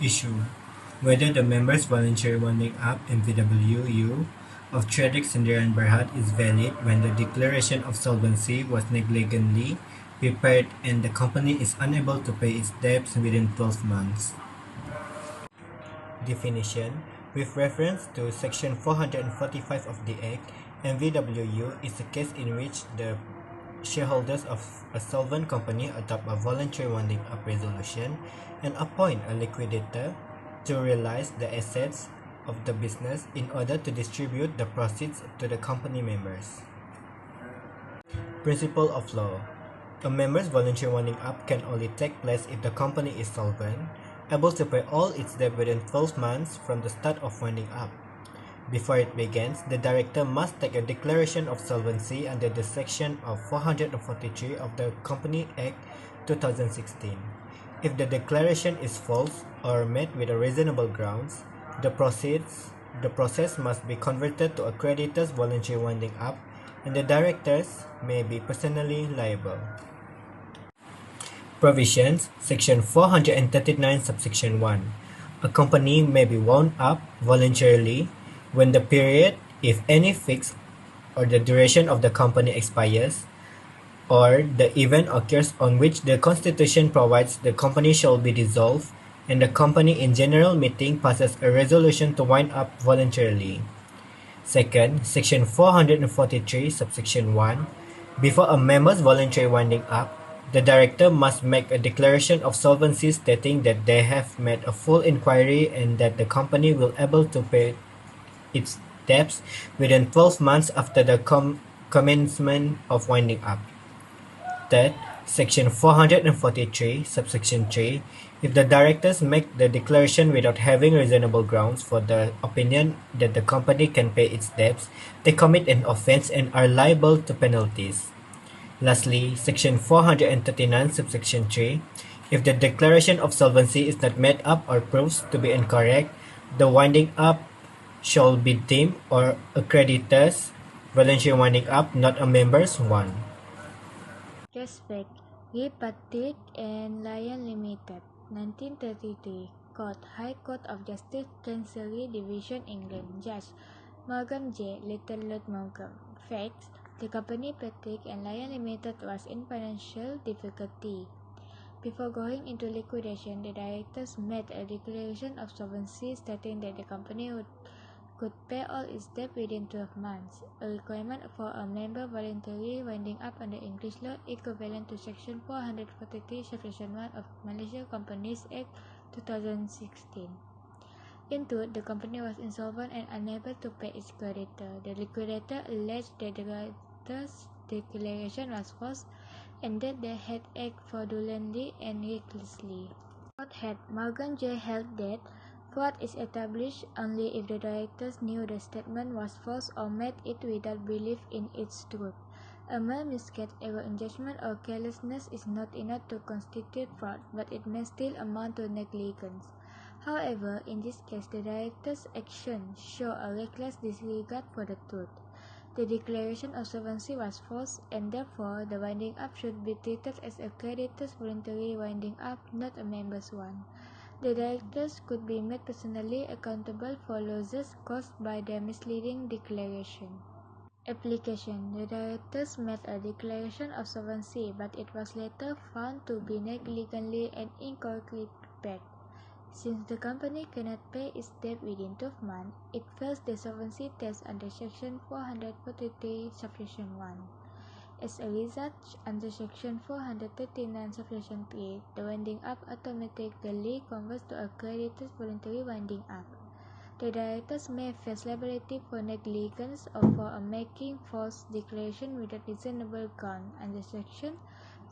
issue: whether the members' voluntary winding up MVWU of Frederick Sundaram Berhad is valid when the declaration of solvency was negligently prepared and the company is unable to pay its debts within 12 months. Definition: with reference to Section 445 of the Act, MVWU is a case in which the shareholders of a solvent company adopt a voluntary winding up resolution and appoint a liquidator to realize the assets of the business in order to distribute the proceeds to the company members. Principle of law: a member's voluntary winding up can only take place if the company is solvent, able to pay all its debt within 12 months from the start of winding up. Before it begins, the director must take a declaration of solvency under the section of 443 of the Company Act 2016. If the declaration is false or made with a reasonable grounds, the process must be converted to a creditor's voluntary winding up, and the directors may be personally liable. Provisions: Section 439 subsection 1. A company may be wound up voluntarily when the period, if any, fixed or the duration of the company expires, or the event occurs on which the Constitution provides the company shall be dissolved, and the company in general meeting passes a resolution to wind up voluntarily. Second, Section 443 subsection 1. Before a member's voluntary winding up, the director must make a declaration of solvency stating that they have made a full inquiry and that the company will able to pay its debts within 12 months after the commencement of winding up. Third, Section 443, subsection 3. If the directors make the declaration without having reasonable grounds for the opinion that the company can pay its debts, they commit an offense and are liable to penalties. Lastly, Section 439, subsection 3. If the declaration of solvency is not made up or proves to be incorrect, the winding up shall be deemed or a creditor's voluntary winding up, not a member's one. Respect. G. Patrick and Lion Limited, 1933. Court, High Court of Justice, Chancery Division, England. Judge Morgan J. Little Lord Morgan. Facts: the company Patrick and Lion Limited was in financial difficulty. Before going into liquidation, the directors made a declaration of solvency stating that the company could pay all its debt within 12 months, a requirement for a member voluntarily winding up under English law equivalent to Section 443, Subsection 1 of Malaysia Companies Act 2016. In truth, the company was insolvent and unable to pay its creditor. The liquidator alleged that the director's declaration was false and that they had acted fraudulently and recklessly. Court had Morgan J. held that fraud is established only if the directors knew the statement was false or made it without belief in its truth. A mere mistake, error in judgment, or carelessness is not enough to constitute fraud, but it may still amount to negligence. However, in this case, the directors' actions show a reckless disregard for the truth. The declaration of solvency was false, and therefore the winding up should be treated as a creditor's voluntary winding up, not a member's one. The directors could be made personally accountable for losses caused by their misleading declaration. Application: the directors made a declaration of solvency, but it was later found to be negligently and incorrectly prepared. Since the company cannot pay its debt within 12 months, it fails the solvency test under Section 443, Subsection 1. As a result, under Section 439, Subsection 3, the winding up automatically converts to a creditor's voluntary winding up. The directors may face liability for negligence or for making false declaration without reasonable ground under Section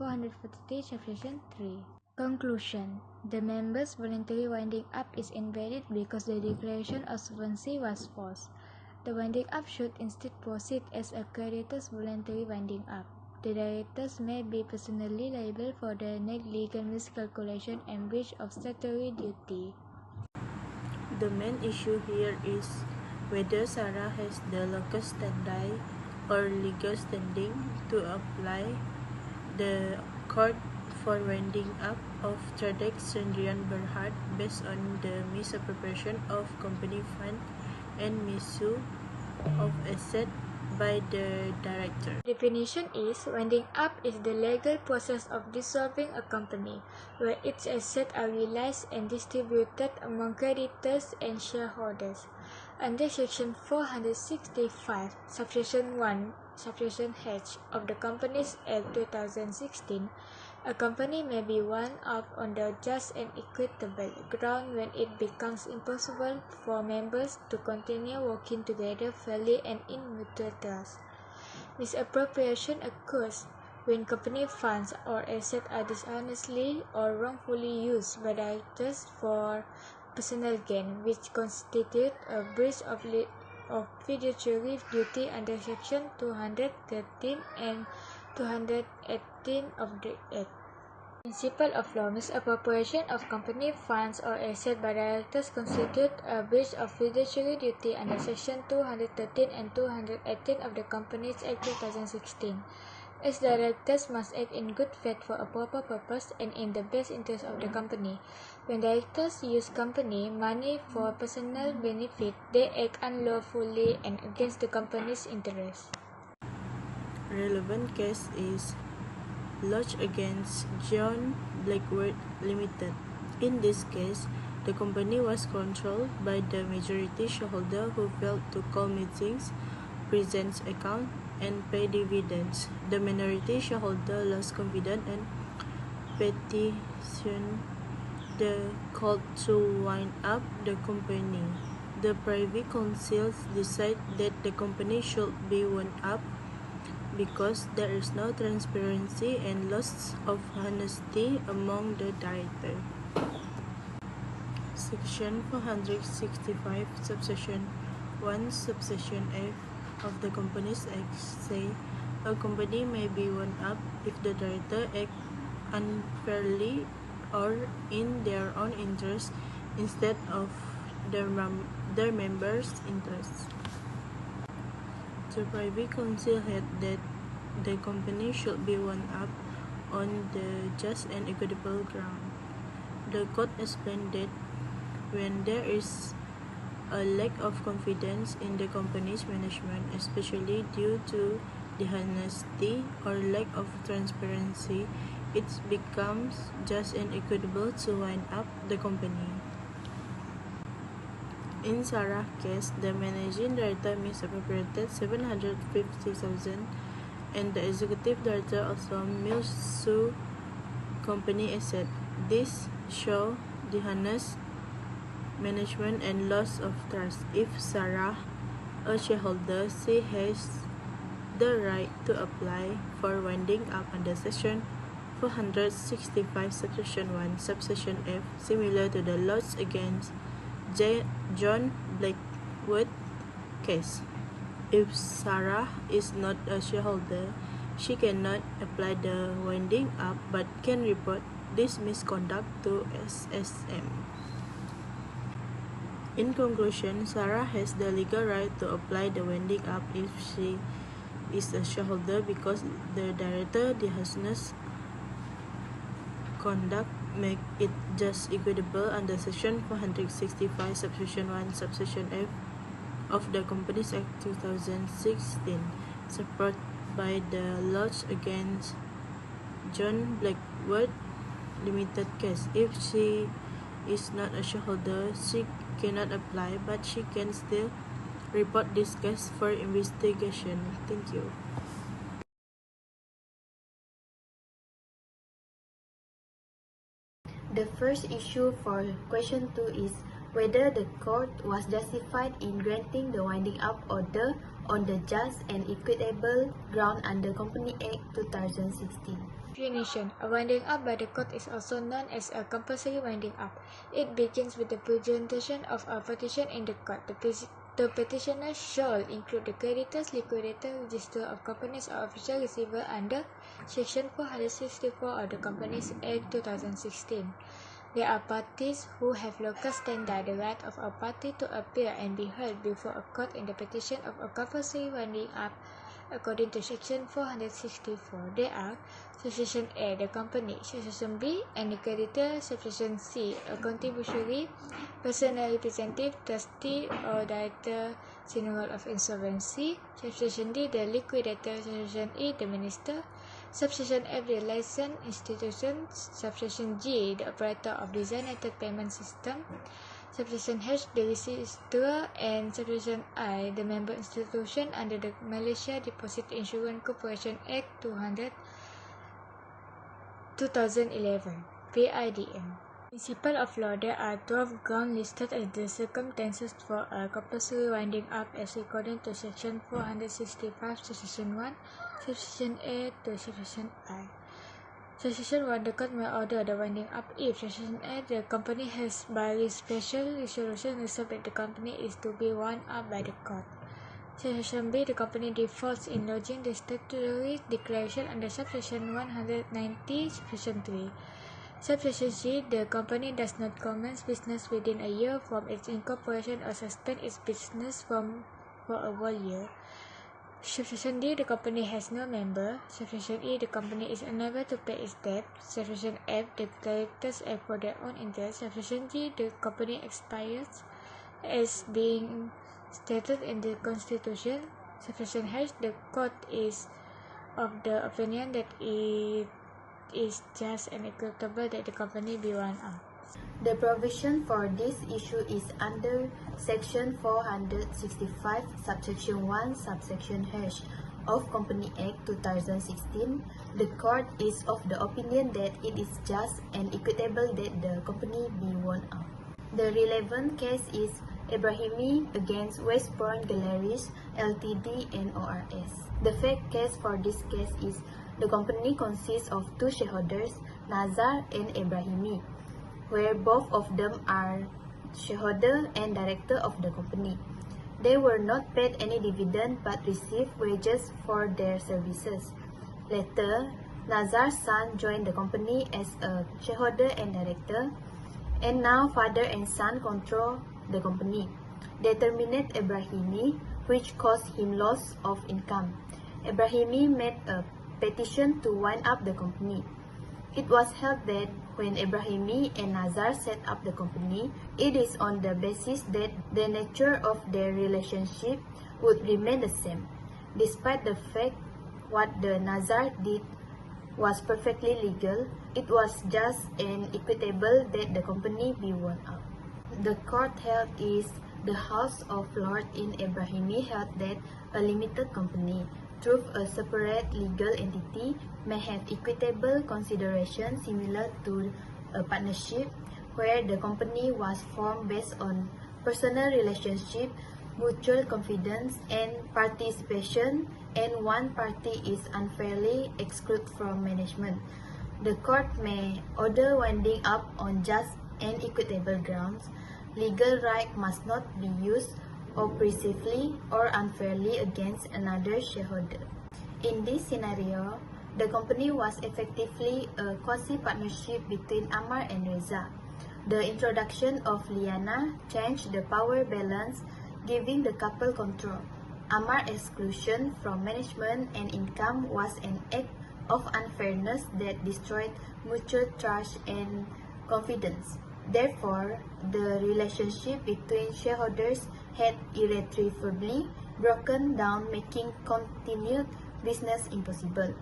443, Subsection 3. Conclusion: the members' voluntary winding up is invalid because the declaration of solvency was false. The winding up should instead proceed as a creditor's voluntary winding up. The directors may be personally liable for the negligent miscalculation and breach of statutory duty. The main issue here is whether Sarah has the locus standi or legal standing to apply. The court for winding up of Tradex Sendrian Berhad based on the misappropriation of company fund and misuse of asset by the director. Definition is winding up is the legal process of dissolving a company where its assets are realized and distributed among creditors and shareholders. Under Section 465, Subsection 1, Subsection H of the Companies Act 2016, a company may be wound up on the just and equitable ground when it becomes impossible for members to continue working together fairly and in mutual trust. Misappropriation occurs when company funds or assets are dishonestly or wrongfully used by directors for personal gain, which constitute a breach of fiduciary duty under Section 213 and 218 of the Act. Principle of law: misappropriation of company funds or assets by directors constitute a breach of fiduciary duty under Section 213 and 218 of the Companies Act 2016. As directors must act in good faith for a proper purpose and in the best interest of the company. When directors use company money for personal benefit, they act unlawfully and against the company's interests. Relevant case is lodged against John Blackwood Limited. In this case, the company was controlled by the majority shareholder who failed to call meetings, present accounts, and pay dividends. The minority shareholder lost confidence and petitioned the court to wind up the company. The Privy Council decided that the company should be wound up because there is no transparency and loss of honesty among the directors. Section 465, Subsection 1, Subsection F of the Companies Act say a company may be wound up if the director acts unfairly or in their own interest instead of their members' interests. The Privy Council held that the company should be wound up on the just and equitable ground. The court explained that when there is a lack of confidence in the company's management, especially due to dishonesty or lack of transparency, it becomes just and equitable to wind up the company. In Sarah's case, the managing director misappropriated $750,000 and the executive director also misused company assets. This shows dishonest management and loss of trust. If Sarah, a shareholder, she has the right to apply for winding up under Section 465, Subsection 1, Subsection F, similar to the laws against John Blackwood case. If Sarah is not a shareholder, she cannot apply the winding up but can report this misconduct to SSM. In conclusion, Sarah has the legal right to apply the winding up if she is a shareholder because the director dishonest conduct make it just equitable under Section 465, Subsection 1, Subsection F of the Companies Act 2016, supported by the laws against John Blackwood Limited case. If she is not a shareholder, she cannot apply, but she can still report this case for investigation. Thank you. The first issue for question 2 is whether the court was justified in granting the winding up order on the just and equitable ground under Company Act 2016. Definition: a winding up by the court is also known as a compulsory winding up. It begins with the presentation of a petition in the court. The petitioner shall include the creditors, liquidator, register of companies or official receiver under Section 464 of the Companies Act 2016. There are parties who have local standard. The right of a party to appear and be heard before a court in the petition of a compulsory winding up according to Section 464. They are Subsection A, the company; Subsection B, any creditor; Subsection C, a contributory, personal representative, trustee, or director general of insolvency; Subsection D, the liquidator; Subsection E, the minister; Subsection F, the licensed institution; Subsection G, the operator of designated payment system; Subsection H, the registrar; and Subsection I, the member institution under the Malaysia Deposit Insurance Corporation Act 2011, PIDM. Principle of law: there are 12 grounds listed as the circumstances for a compulsory winding up as according to Section 465, Subsection 1, Subsection A to Subsection I. Subsection 1. The court may order the winding up if Subsection A. The company has by special resolution resolved that the company is to be wound up by the court. Subsection B. The company defaults in lodging the statutory declaration under Subsection 190, Subsection 3. Subsection C. The company does not commence business within a year from its incorporation or suspend its business for a whole year. Subsection D. The company has no member. Subsection E. The company is unable to pay its debt. Subsection F. The creditors act for their own interest. Subsection G. The company expires as being stated in the Constitution. Subsection H. The court is of the opinion that it is just and equitable that the company be wound up. The provision for this issue is under Section 465, Subsection 1, Subsection H of Company Act 2016. The court is of the opinion that it is just and equitable that the company be wound up. The relevant case is Ibrahimi against Westbourne Galleries Ltd and ORS. The fact case for this case is the company consists of two shareholders, Nazar and Ibrahimi, where both of them are shareholder and director of the company. They were not paid any dividend but received wages for their services. Later, Nazar's son joined the company as a shareholder and director, and now father and son control the company. They terminate Ibrahimi, which caused him loss of income. Ibrahimi made a petition to wind up the company. It was held that when Ibrahimi and Nazar set up the company, it is on the basis that the nature of their relationship would remain the same. Despite the fact what the Nazar did was perfectly legal, it was just and equitable that the company be wound up. The court held is the House of Lords in Ibrahimi held that a limited company, through a separate legal entity, may have equitable consideration similar to a partnership, where the company was formed based on personal relationship, mutual confidence, and participation, and one party is unfairly excluded from management. The court may order winding up on just and equitable grounds. Legal right must not be used oppressively or unfairly against another shareholder. In this scenario, the company was effectively a quasi-partnership between Ammar and Reza. The introduction of Liana changed the power balance, giving the couple control. Ammar's exclusion from management and income was an act of unfairness that destroyed mutual trust and confidence. Therefore, the relationship between shareholders had irretrievably broken down, making continued business impossible.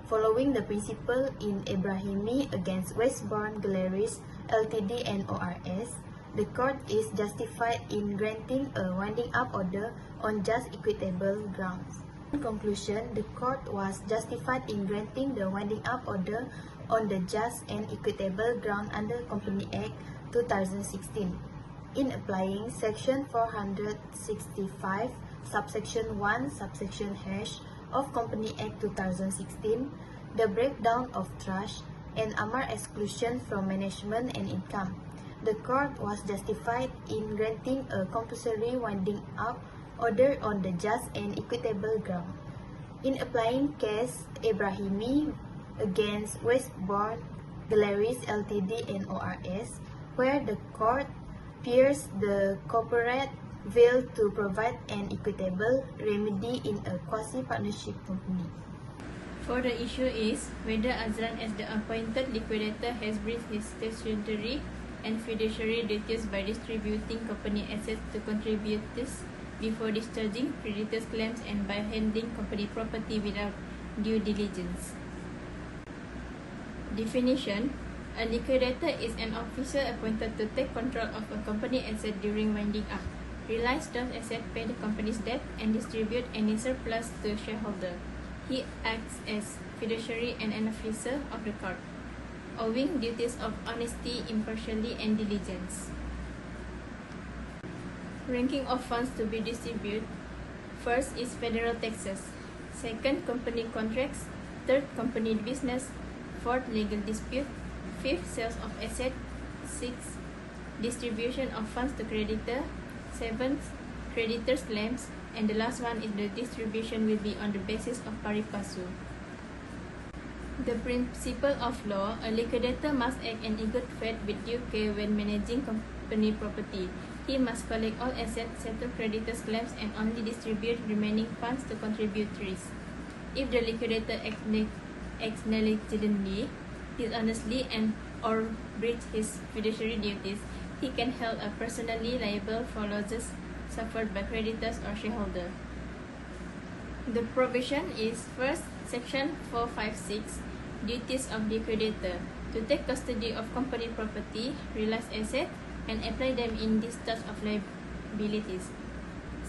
Following the principle in Ibrahimi against Westbourne Galleries Ltd and ORS, the court is justified in granting a winding up order on just equitable grounds. In conclusion, the court was justified in granting the winding up order on the just and equitable ground under Company Act 2016. In applying Section 465, Subsection 1, Subsection H of Company Act 2016, the breakdown of trust, and Ammar's exclusion from management and income, the court was justified in granting a compulsory winding up order on the just and equitable ground. In applying case Ibrahimi against Westbourne Galleries Ltd and ORS, where the court pierced the corporate fail to provide an equitable remedy in a quasi-partnership company. For the issue is whether Azlan as the appointed liquidator has breached his statutory and fiduciary duties by distributing company assets to contributors before discharging creditors' claims and by handling company property without due diligence. Definition: a liquidator is an officer appointed to take control of a company asset during winding up, realize those assets, pay the company's debt, and distribute any surplus to shareholder. He acts as fiduciary and an officer of the court, owing duties of honesty, impartiality, and diligence. Ranking of funds to be distributed: first is federal taxes, second company contracts, third company business, fourth legal dispute, fifth sales of asset, sixth distribution of funds to creditor, seventh creditors' claims, and the last one is the distribution will be on the basis of pari passu. The principle of law: a liquidator must act in good faith with due care when managing company property. He must collect all assets, settle creditors' claims, and only distribute remaining funds to contributors. If the liquidator acts negligently, dishonestly, and or breach his fiduciary duties, he can held personally liable for losses suffered by creditors or shareholder. The provision is first, Section 456, duties of liquidator: to take custody of company property, realize assets, and apply them in discharge of liabilities.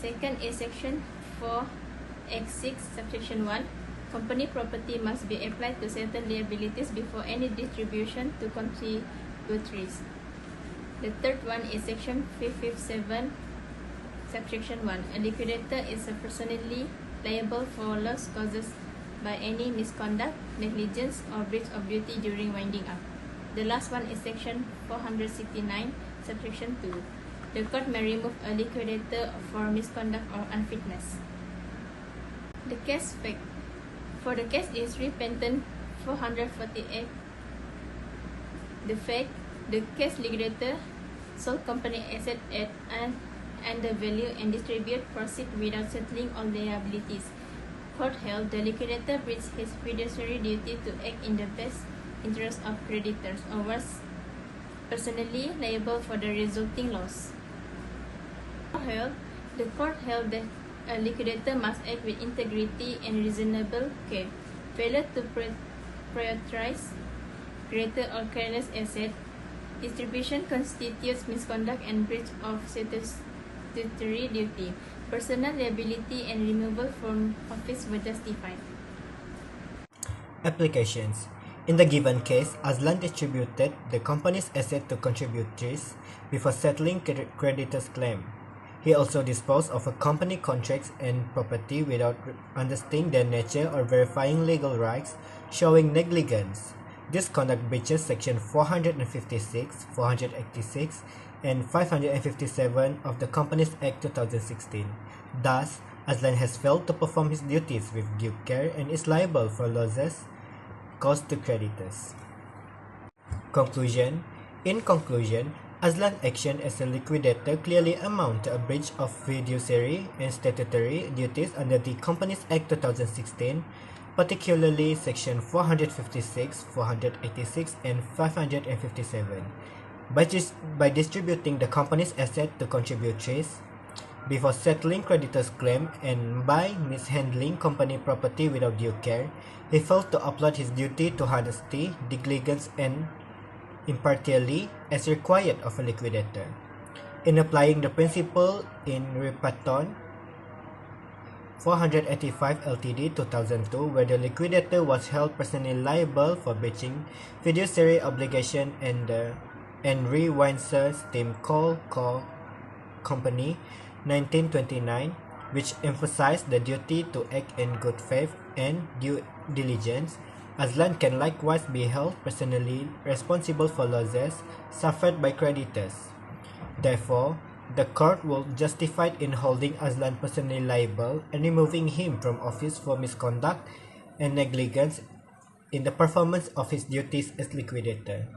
Second is Section 4X6, subsection 1. Company property must be applied to settle liabilities before any distribution to contributors. The third one is Section 557, subsection 1. A liquidator is personally liable for loss caused by any misconduct, negligence, or breach of duty during winding up. The last one is Section 469, subsection 2. The court may remove a liquidator for misconduct or unfitness. The case fact. For the case is repentant 448. The fact: the case liquidator sold company asset at undervalue and distribute proceeds without settling all liabilities. Court held the liquidator breached his fiduciary duty to act in the best interest of creditors or was personally liable for the resulting loss. The court held that a liquidator must act with integrity and reasonable care. Failure to prioritize greater or careless asset distribution constitutes misconduct and breach of statutory duty. Personal liability and removal from office were justified. Applications. In the given case, Azlan distributed the company's asset to contributors before settling creditors' claim. He also disposed of a company contracts and property without understanding their nature or verifying legal rights, showing negligence. This conduct breaches Section 456, 486, and 557 of the Companies Act 2016. Thus, Azlan has failed to perform his duties with due care and is liable for losses caused to creditors. Conclusion. In conclusion, Azlan's action as a liquidator clearly amount to a breach of fiduciary and statutory duties under the Companies Act 2016, particularly Section 456, 486, and 557. By distributing the company's asset to contributors before settling creditors' claim and by mishandling company property without due care, he failed to uphold his duty to honesty, diligence, and impartiality as required of a liquidator. In applying the principle in Repaton 485 Ltd 2002, where the liquidator was held personally liable for breaching fiduciary obligation and the Henry Windsor Steam Coal Co. Company 1929, which emphasized the duty to act in good faith and due diligence, Azlan can likewise be held personally responsible for losses suffered by creditors. Therefore, the court was justified in holding Azlan personally liable and removing him from office for misconduct and negligence in the performance of his duties as liquidator.